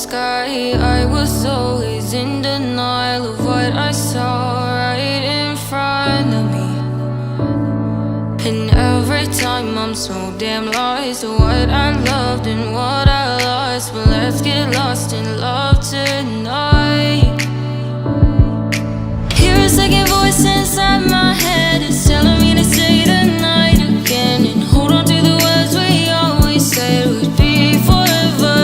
sky. I was always in denial of what I saw right in front of me. And every time I'm so damn lost to what I loved and what I lost. But let's get lost in love tonight. Hear a second voice inside my head. It's telling me to say the night again and hold on to the words we always said would be forever,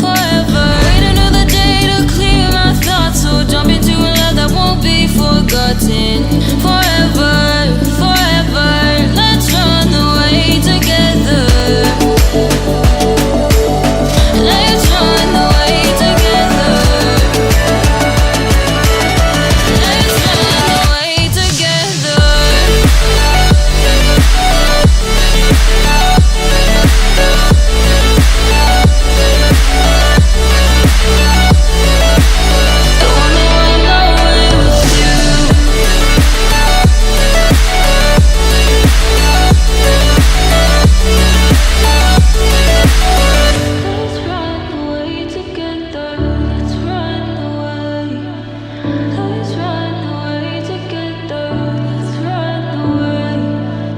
forever. Wait another day to clear my thoughts, so jump into a love that won't be forgotten. Forever, forever. Let's run away together. Let's run away together. Let's run away together. I wanna run away with you. Let's run away together. Let's run away. Let's run away together. Let's run away.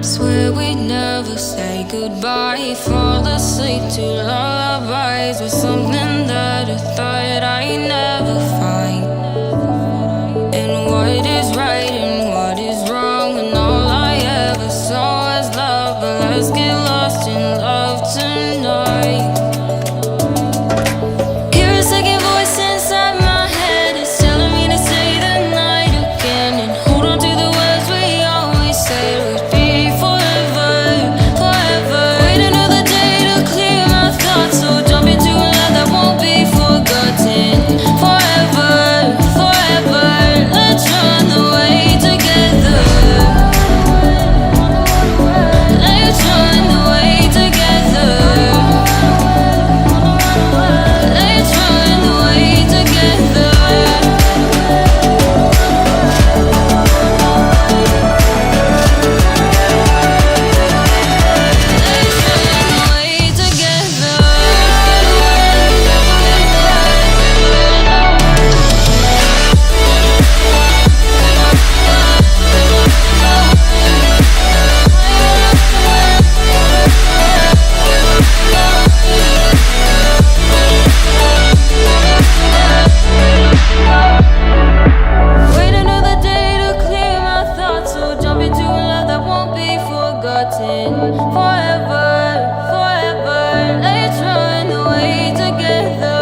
Swear we'd never say goodbye. Fall asleep to lullabies with something that I thought I'd never find. And what is right and what is wrong, and all I ever saw was love. But let's get lost in love tonight. Hear a second voice inside my head. It's telling me to say the night again and hold on to the words we always said would be forever, forever. Wait another day to clear my thoughts, so jump into a love that won't be forgotten. Forever, forever. Let's run away together. Let's run away together. Let's run away together. Let's run away together. Wait another day to clear my thoughts, so jump into a love that won't be forgotten. Forever, forever. Let's run away together.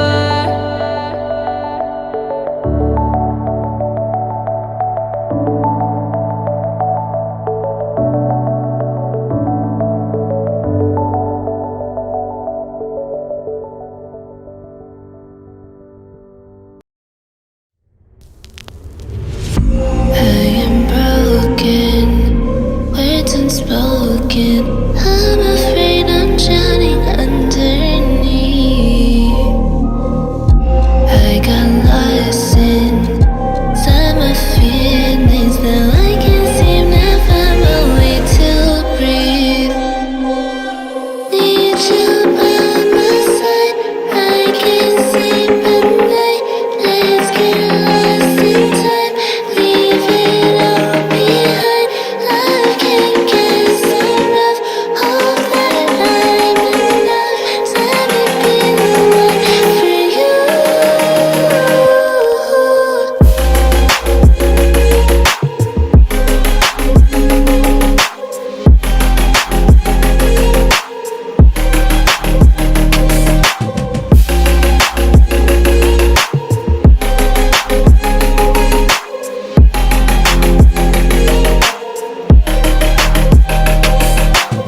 I am broken, words unspoken. I'm afraid I'm drowning underneath. I got lost in summer feelings. Now I can't seem to find my way to breathe. Need you by my side. I can't sleep at night. Let's get lost in time. Leave it all behind. Love can get so rough. Hope that I'm enough. Let me be the one for you.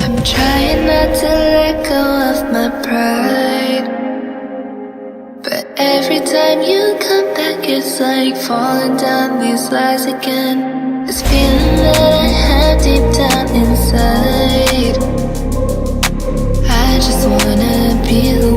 I'm trying not to let go of my pride, but every time you come back, it's like falling down these lies again. This feeling that I have deep down inside, I just wanna be the